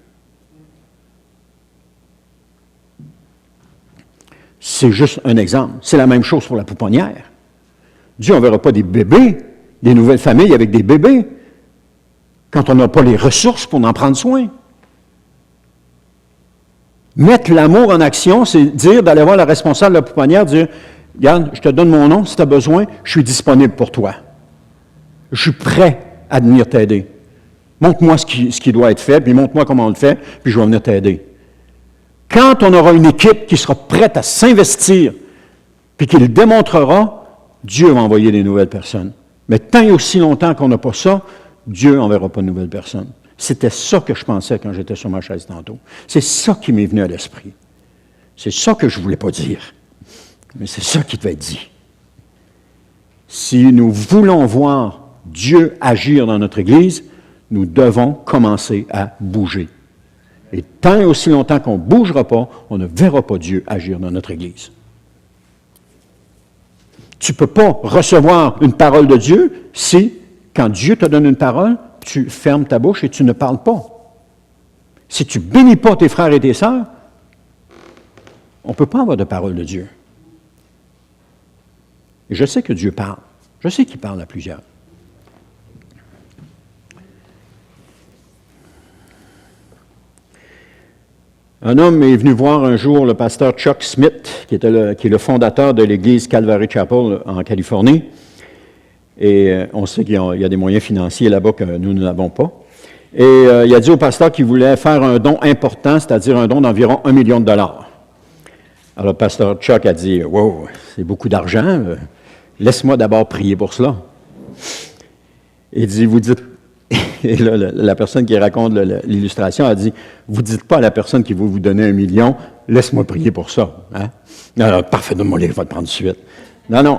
C'est juste un exemple. C'est la même chose pour la pouponnière. Dieu n'enverra pas des bébés, des nouvelles familles avec des bébés, quand on n'a pas les ressources pour en prendre soin. Mettre l'amour en action, c'est dire, d'aller voir la responsable de la pouponnière, dire, regarde, je te donne mon nom, si tu as besoin, je suis disponible pour toi. Je suis prêt à venir t'aider. Montre-moi ce qui doit être fait, puis montre-moi comment on le fait, puis je vais venir t'aider. Quand on aura une équipe qui sera prête à s'investir, puis qui le démontrera, Dieu va envoyer des nouvelles personnes. Mais tant et aussi longtemps qu'on n'a pas ça, Dieu n'enverra pas de nouvelles personnes. C'était ça que je pensais quand j'étais sur ma chaise tantôt. C'est ça qui m'est venu à l'esprit. C'est ça que je ne voulais pas dire. Mais c'est ça qui devait être dit. Si nous voulons voir Dieu agir dans notre Église, nous devons commencer à bouger. Et tant et aussi longtemps qu'on ne bougera pas, on ne verra pas Dieu agir dans notre Église. Tu ne peux pas recevoir une parole de Dieu si, quand Dieu te donne une parole, tu fermes ta bouche et tu ne parles pas. Si tu ne bénis pas tes frères et tes sœurs, on ne peut pas avoir de parole de Dieu. Et je sais que Dieu parle. Je sais qu'il parle à plusieurs. Un homme est venu voir un jour le pasteur Chuck Smith, qui est le fondateur de l'église Calvary Chapel en Californie. Et on sait qu'il y a des moyens financiers là-bas que nous n'avons pas. Et il a dit au pasteur qu'il voulait faire un don important, c'est-à-dire un don d'environ $1 million. Alors le pasteur Chuck a dit « Wow, c'est beaucoup d'argent, laisse-moi d'abord prier pour cela. » Il dit « Vous dites... » Et là, la personne qui raconte l'illustration a dit, « Vous ne dites pas à la personne qui veut vous donner $1 million, laisse-moi prier pour ça. Hein? » Non, parfait, donne-moi les, je vais te prendre tout de suite. Non.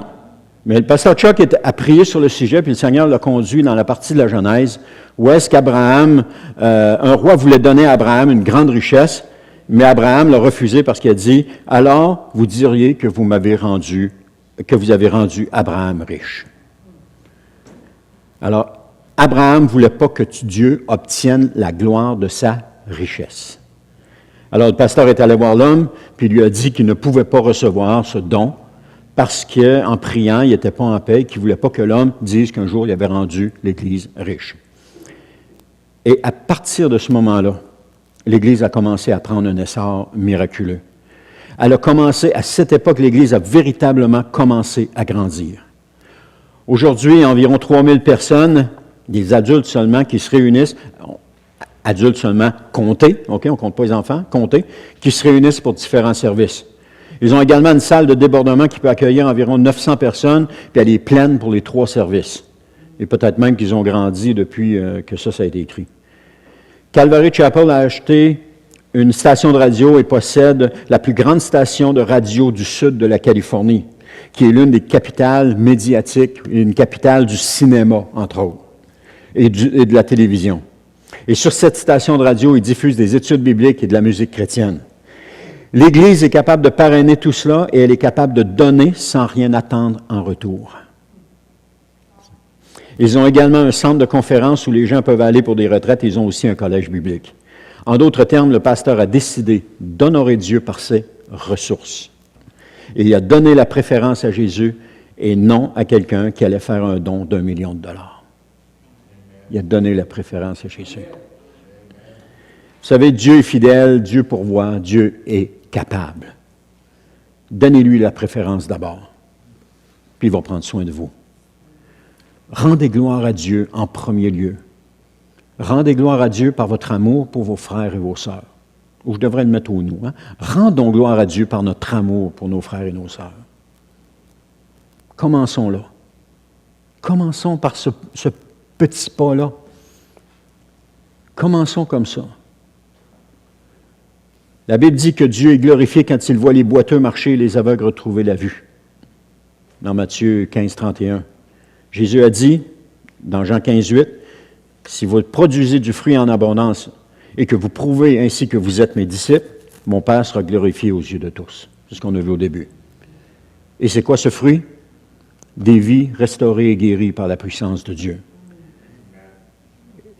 Mais le pasteur Chuck a prié sur le sujet, puis le Seigneur l'a conduit dans la partie de la Genèse, où est-ce qu'Abraham, un roi voulait donner à Abraham une grande richesse, mais Abraham l'a refusé parce qu'il a dit, « Alors, vous diriez que vous avez rendu Abraham riche. » Alors, Abraham ne voulait pas que Dieu obtienne la gloire de sa richesse. Alors le pasteur est allé voir l'homme, puis il lui a dit qu'il ne pouvait pas recevoir ce don parce qu'en priant, il n'était pas en paix, qu'il ne voulait pas que l'homme dise qu'un jour il avait rendu l'Église riche. Et à partir de ce moment-là, l'Église a commencé à prendre un essor miraculeux. Elle a commencé, à cette époque, l'Église a véritablement commencé à grandir. Aujourd'hui, environ 3000 personnes, des adultes seulement qui se réunissent, adultes seulement comptés, OK, on ne compte pas les enfants, comptés, qui se réunissent pour différents services. Ils ont également une salle de débordement qui peut accueillir environ 900 personnes, puis elle est pleine pour les 3 services. Et peut-être même qu'ils ont grandi depuis que ça a été écrit. Calvary Chapel a acheté une station de radio et possède la plus grande station de radio du sud de la Californie, qui est l'une des capitales médiatiques, une capitale du cinéma, entre autres, et de la télévision. Et sur cette station de radio, ils diffusent des études bibliques et de la musique chrétienne. L'Église est capable de parrainer tout cela et elle est capable de donner sans rien attendre en retour. Ils ont également un centre de conférence où les gens peuvent aller pour des retraites. Ils ont aussi un collège biblique. En d'autres termes, le pasteur a décidé d'honorer Dieu par ses ressources. Et il a donné la préférence à Jésus et non à quelqu'un qui allait faire un don d'$1 million. Il a donné la préférence à Jésus. Vous savez, Dieu est fidèle, Dieu pourvoit, Dieu est capable. Donnez-lui la préférence d'abord, puis il va prendre soin de vous. Rendez gloire à Dieu en premier lieu. Rendez gloire à Dieu par votre amour pour vos frères et vos sœurs. Ou je devrais le mettre au nous. Hein? Rendons gloire à Dieu par notre amour pour nos frères et nos sœurs. Commençons là. Commençons par ce petit pas-là. Commençons comme ça. La Bible dit que Dieu est glorifié quand il voit les boiteux marcher et les aveugles retrouver la vue. Dans Matthieu 15, 31. Jésus a dit, dans Jean 15, 8, « Si vous produisez du fruit en abondance et que vous prouvez ainsi que vous êtes mes disciples, mon Père sera glorifié aux yeux de tous. » C'est ce qu'on a vu au début. Et c'est quoi ce fruit? Des vies restaurées et guéries par la puissance de Dieu.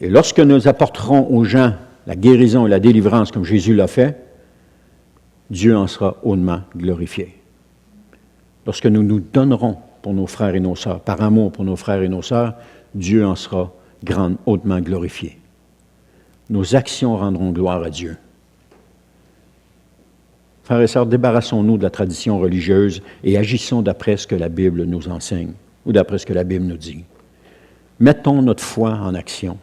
Et lorsque nous apporterons aux gens la guérison et la délivrance comme Jésus l'a fait, Dieu en sera hautement glorifié. Lorsque nous nous donnerons pour nos frères et nos sœurs, par amour pour nos frères et nos sœurs, Dieu en sera hautement glorifié. Nos actions rendront gloire à Dieu. Frères et sœurs, débarrassons-nous de la tradition religieuse et agissons d'après ce que la Bible nous enseigne ou d'après ce que la Bible nous dit. Mettons notre foi en action.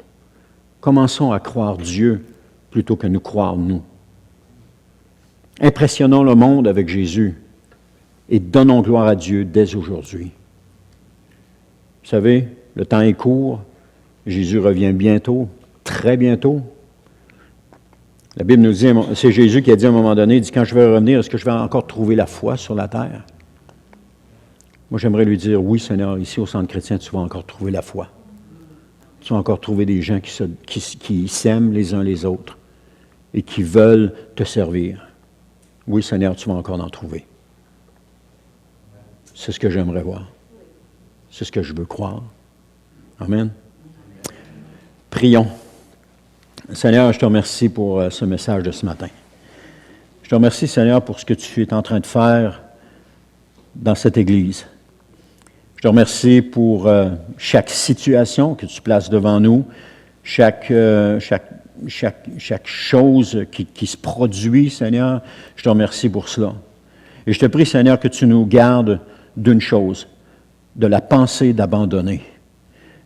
Commençons à croire Dieu plutôt que nous croire nous. Impressionnons le monde avec Jésus et donnons gloire à Dieu dès aujourd'hui. Vous savez, le temps est court, Jésus revient bientôt, très bientôt. La Bible nous dit, c'est Jésus qui a dit à un moment donné, il dit, quand je vais revenir, est-ce que je vais encore trouver la foi sur la terre? Moi, j'aimerais lui dire, oui, Seigneur, ici au Centre chrétien, tu vas encore trouver la foi. Tu vas encore trouver des gens qui s'aiment les uns les autres et qui veulent te servir. Oui, Seigneur, tu vas encore en trouver. C'est ce que j'aimerais voir. C'est ce que je veux croire. Amen. Prions. Seigneur, je te remercie pour ce message de ce matin. Je te remercie, Seigneur, pour ce que tu es en train de faire dans cette Église. Je te remercie pour chaque situation que tu places devant nous, chaque chose qui se produit, Seigneur. Je te remercie pour cela. Et je te prie, Seigneur, que tu nous gardes d'une chose, de la pensée d'abandonner.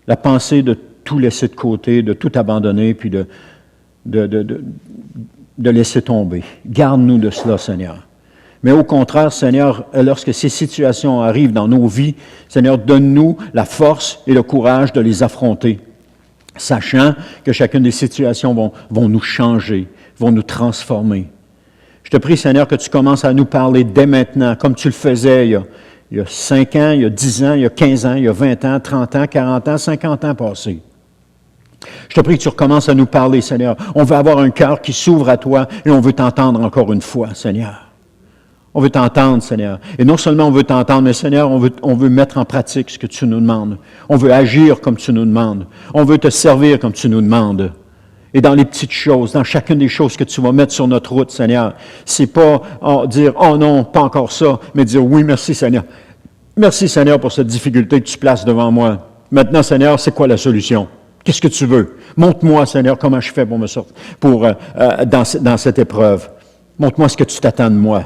La pensée de tout laisser de côté, de tout abandonner, puis de laisser tomber. Garde-nous de cela, Seigneur. Mais au contraire, Seigneur, lorsque ces situations arrivent dans nos vies, Seigneur, donne-nous la force et le courage de les affronter, sachant que chacune des situations vont nous changer, vont nous transformer. Je te prie, Seigneur, que tu commences à nous parler dès maintenant, comme tu le faisais il y a 5 ans, il y a 10 ans, il y a 15 ans, il y a 20 ans, 30 ans, 40 ans, 50 ans passés. Je te prie que tu recommences à nous parler, Seigneur. On veut avoir un cœur qui s'ouvre à toi et on veut t'entendre encore une fois, Seigneur. On veut t'entendre, Seigneur. Et non seulement on veut t'entendre, mais Seigneur, on veut mettre en pratique ce que tu nous demandes. On veut agir comme tu nous demandes. On veut te servir comme tu nous demandes. Et dans les petites choses, dans chacune des choses que tu vas mettre sur notre route, Seigneur, c'est pas dire « Oh non, pas encore ça », mais dire « Oui, merci Seigneur. Merci Seigneur pour cette difficulté que tu places devant moi. Maintenant, Seigneur, c'est quoi la solution? Qu'est-ce que tu veux? Montre-moi, Seigneur, comment je fais pour me sortir dans cette épreuve. Montre-moi ce que tu t'attends de moi.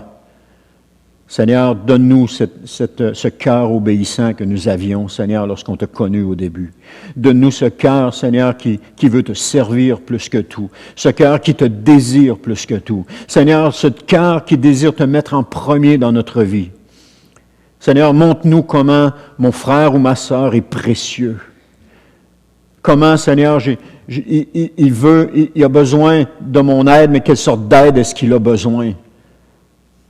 Seigneur, donne-nous ce cœur obéissant que nous avions, Seigneur, lorsqu'on t'a connu au début. Donne-nous ce cœur, Seigneur, qui veut te servir plus que tout. Ce cœur qui te désire plus que tout. Seigneur, ce cœur qui désire te mettre en premier dans notre vie. Seigneur, montre-nous comment mon frère ou ma sœur est précieux. Comment, Seigneur, il a besoin de mon aide, mais quelle sorte d'aide est-ce qu'il a besoin?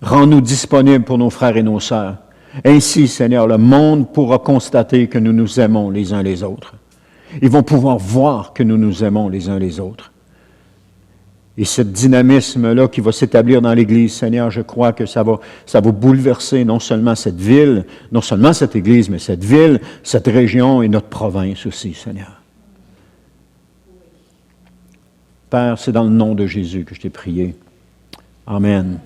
Rends-nous disponibles pour nos frères et nos sœurs. Ainsi, Seigneur, le monde pourra constater que nous nous aimons les uns les autres. Ils vont pouvoir voir que nous nous aimons les uns les autres. Et ce dynamisme-là qui va s'établir dans l'Église, Seigneur, je crois que ça va bouleverser non seulement cette ville, non seulement cette Église, mais cette ville, cette région et notre province aussi, Seigneur. Père, c'est dans le nom de Jésus que je t'ai prié. Amen.